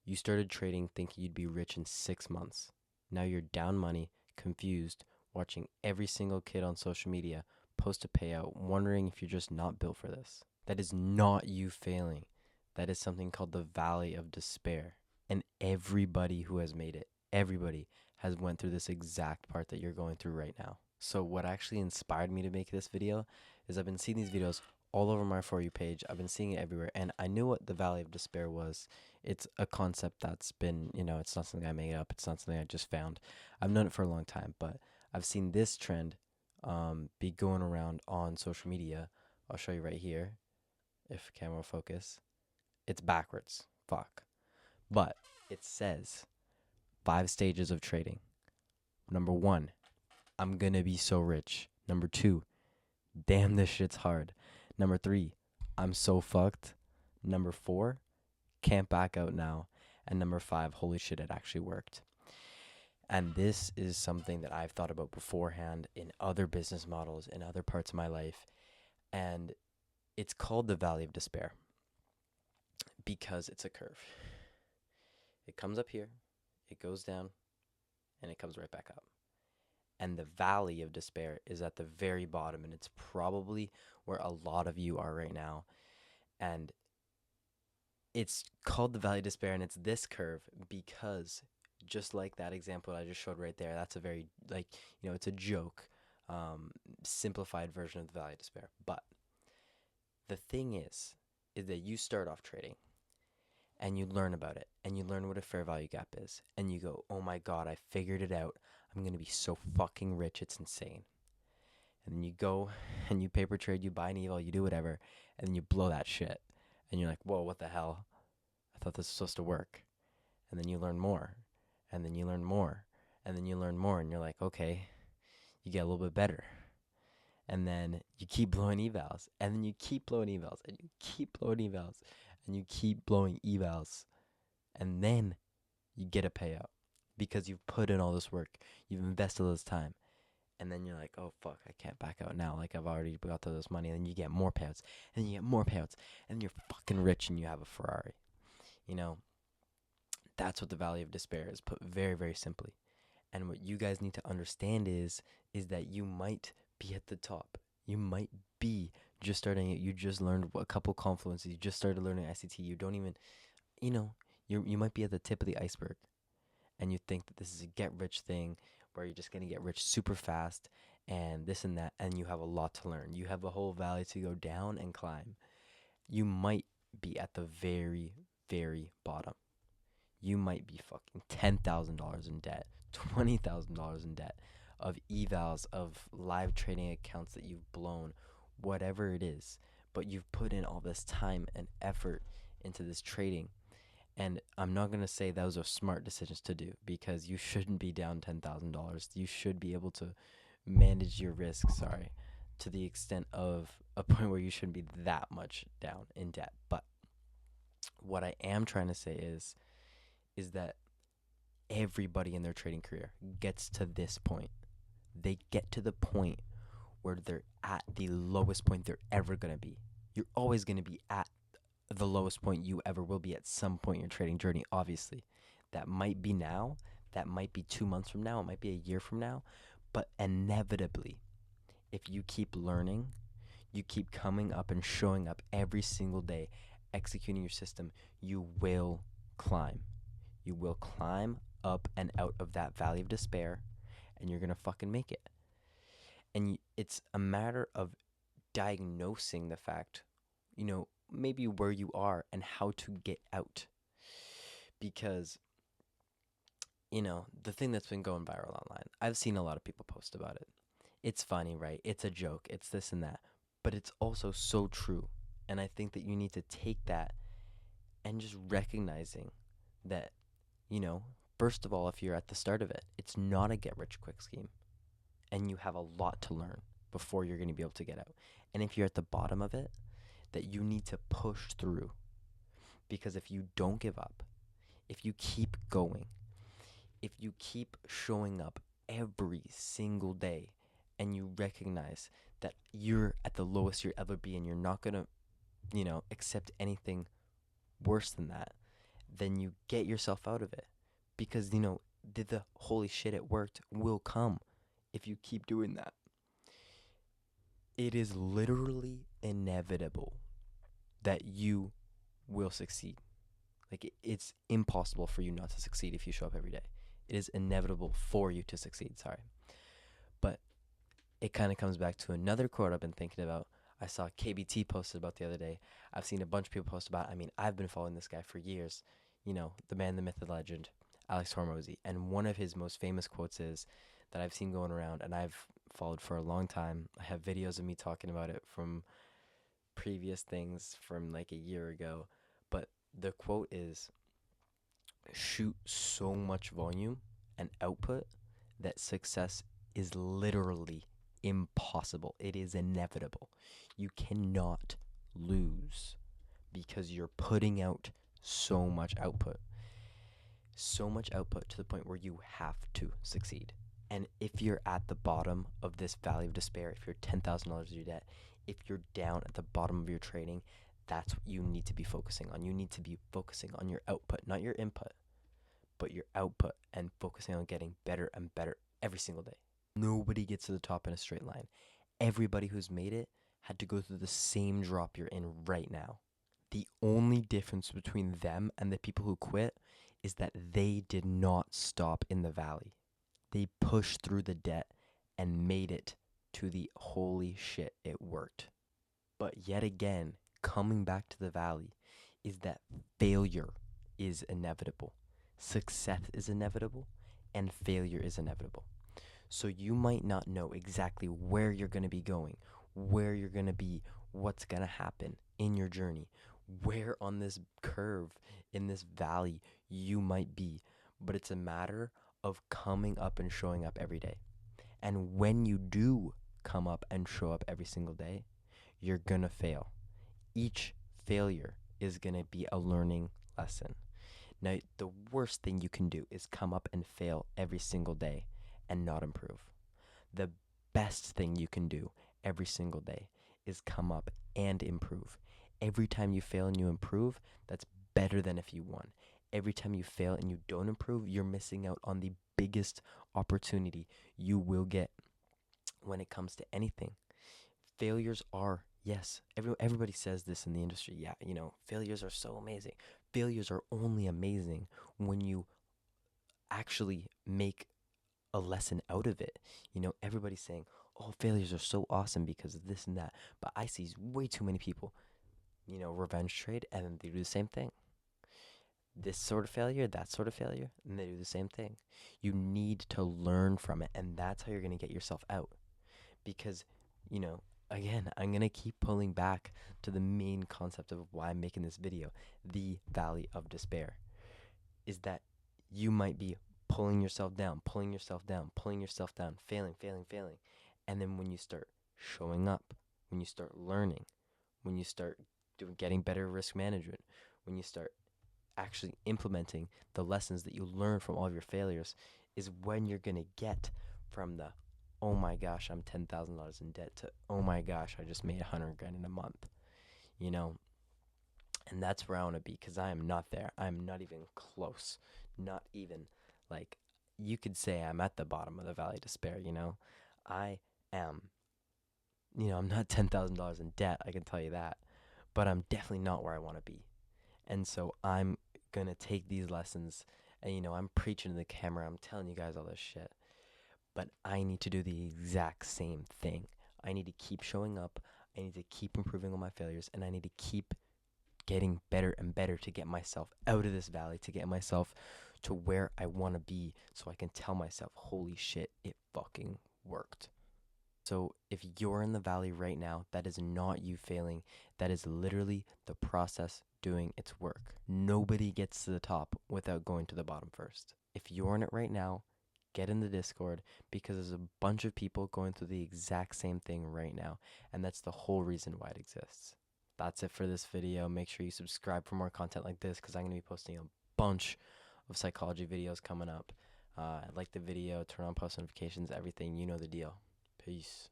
You started trading thinking you'd be rich in 6 months. Now you're down money, confused, watching every single kid on social media post a payout, wondering if you're just not built for this. That is not you failing. That is something called the valley of despair. And everybody who has made it, everybody has went through this exact part that you're going through right now. So what actually inspired me to make this video is I've been seeing these videos all over my For You page. I've been seeing it everywhere, and I knew what the valley of despair was. It's a concept that's been, it's not something I made up. It's not something I just found. I've known it for a long time, but I've seen this trend be going around on social media. I'll show you right here, if camera will focus. It's backwards. Fuck. But it says 5 stages of trading. Number 1, I'm gonna be so rich. Number 2, damn, this shit's hard. Number 3, I'm so fucked. Number 4, can't back out now. And number 5, holy shit, it actually worked. And this is something that I've thought about beforehand in other business models, in other parts of my life. And it's called the Valley of Despair because it's a curve. It comes up here, it goes down, and it comes right back up. And the Valley of Despair is at the very bottom, and it's probably where a lot of you are right now. And it's called the Valley of Despair, and it's this curve because just like that example I just showed right there, that's a very, it's a joke, simplified version of the Valley of Despair. But the thing is that you start off trading and you learn about it and you learn what a fair value gap is and you go, oh my God, I figured it out. I'm going to be so fucking rich. It's insane. And then you go and you paper trade, you buy an eval, you do whatever, and then you blow that shit. And you're like, whoa, what the hell? I thought this was supposed to work. And then you learn more. And then you learn more. And then you learn more. And you're like, okay, you get a little bit better. And then you keep blowing evals. And then you keep blowing evals. And you keep blowing evals. And you keep blowing evals. And then you get a payout because you've put in all this work. You've invested all this time. And then you're like, oh, fuck, I can't back out now. Like, I've already got all this money. And then you get more payouts. And then you get more payouts. And you're fucking rich and you have a Ferrari. That's what the Valley of Despair is, put very, very simply. And what you guys need to understand is that you might be at the top. You might be just starting it. You just learned a couple confluences. You just started learning ICT. You don't even, you might be at the tip of the iceberg. And you think that this is a get-rich thing where you're just going to get rich super fast and this and that, and you have a lot to learn. You have a whole valley to go down and climb. You might be at the very, very bottom. You might be fucking $10,000 in debt, $20,000 in debt of evals, of live trading accounts that you've blown, whatever it is. But you've put in all this time and effort into this trading. And I'm not going to say those are smart decisions to do because you shouldn't be down $10,000. You should be able to manage your risk, to the extent of a point where you shouldn't be that much down in debt. But what I am trying to say is that everybody in their trading career gets to this point. They get to the point where they're at the lowest point they're ever going to be. You're always going to be at the lowest point you ever will be at some point in your trading journey, obviously. That might be now, that might be 2 months from now, it might be a year from now, but inevitably, if you keep learning, you keep coming up and showing up every single day, executing your system, you will climb. You will climb up and out of that valley of despair, and you're going to fucking make it. And it's a matter of diagnosing the fact, maybe where you are and how to get out. Because, the thing that's been going viral online, I've seen a lot of people post about it. It's funny, right? It's a joke. It's this and that. But it's also so true. And I think that you need to take that and just recognizing that, first of all, if you're at the start of it, it's not a get-rich-quick scheme. And you have a lot to learn before you're going to be able to get out. And if you're at the bottom of it, that you need to push through. Because if you don't give up, if you keep going, if you keep showing up every single day and you recognize that you're at the lowest you'll ever be and you're not going to, accept anything worse than that, then you get yourself out of it. Because, the holy shit, it worked will come if you keep doing that. It is literally inevitable that you will succeed. Like, it's impossible for you not to succeed if you show up every day. It is inevitable for you to succeed, sorry. But it kind of comes back to another quote I've been thinking about. I saw KBT posted about the other day. I've seen a bunch of people post about it. I mean, I've been following this guy for years. The man, the myth, the legend, Alex Hormozy. And one of his most famous quotes is that I've seen going around and I've followed for a long time. I have videos of me talking about it from previous things from like a year ago. But the quote is, shoot so much volume and output that success is literally impossible. It is inevitable. You cannot lose because you're putting out so much output. So much output to the point where you have to succeed. And if you're at the bottom of this valley of despair, if you're $10,000 in your debt, if you're down at the bottom of your trading, that's what you need to be focusing on. You need to be focusing on your output, not your input, but your output, and focusing on getting better and better every single day. Nobody gets to the top in a straight line. Everybody who's made it had to go through the same drop you're in right now. The only difference between them and the people who quit is that they did not stop in the valley. They pushed through the debt and made it to the holy shit, it worked. But yet again, coming back to the valley is that failure is inevitable. Success is inevitable, and failure is inevitable. So you might not know exactly where you're going to be going, where you're going to be, what's going to happen in your journey, where on this curve, in this valley, you might be. But it's a matter of coming up and showing up every day. And when you do come up and show up every single day, you're going to fail. Each failure is going to be a learning lesson. Now, the worst thing you can do is come up and fail every single day and not improve. The best thing you can do every single day is come up and improve. Every time you fail and you improve, that's better than if you won. Every time you fail and you don't improve, you're missing out on the biggest opportunity you will get when it comes to anything. Failures are, yes, everybody says this in the industry. Yeah, failures are so amazing. Failures are only amazing when you actually make a lesson out of it. Everybody's saying, oh, failures are so awesome because of this and that. But I see way too many people, revenge trade, and then they do the same thing. This sort of failure, that sort of failure, and they do the same thing. You need to learn from it, and that's how you're going to get yourself out. Because, again, I'm going to keep pulling back to the main concept of why I'm making this video, the valley of despair, is that you might be pulling yourself down, failing. And then when you start showing up, when you start learning, when you start getting better risk management, when you start actually implementing the lessons that you learn from all of your failures, is when you're going to get from the, oh my gosh, I'm $10,000 in debt, to, oh my gosh, I just made $100,000 in a month, And that's where I want to be, because I am not there. I'm not even close. Not even, like, you could say I'm at the bottom of the valley of despair, I am, I'm not $10,000 in debt, I can tell you that. But I'm definitely not where I want to be. And so I'm going to take these lessons, and, I'm preaching to the camera. I'm telling you guys all this shit. But I need to do the exact same thing. I need to keep showing up. I need to keep improving on my failures, and I need to keep getting better and better to get myself out of this valley, to get myself to where I want to be, so I can tell myself, holy shit, it fucking worked. So if you're in the valley right now, that is not you failing. That is literally the process doing its work. Nobody gets to the top without going to the bottom first. If you're in it right now, get in the Discord, because there's a bunch of people going through the exact same thing right now, and that's the whole reason why it exists. That's it for this video. Make sure you subscribe for more content like this, because I'm going to be posting a bunch of psychology videos coming up. Like the video, turn on post notifications, everything. You know the deal. Peace.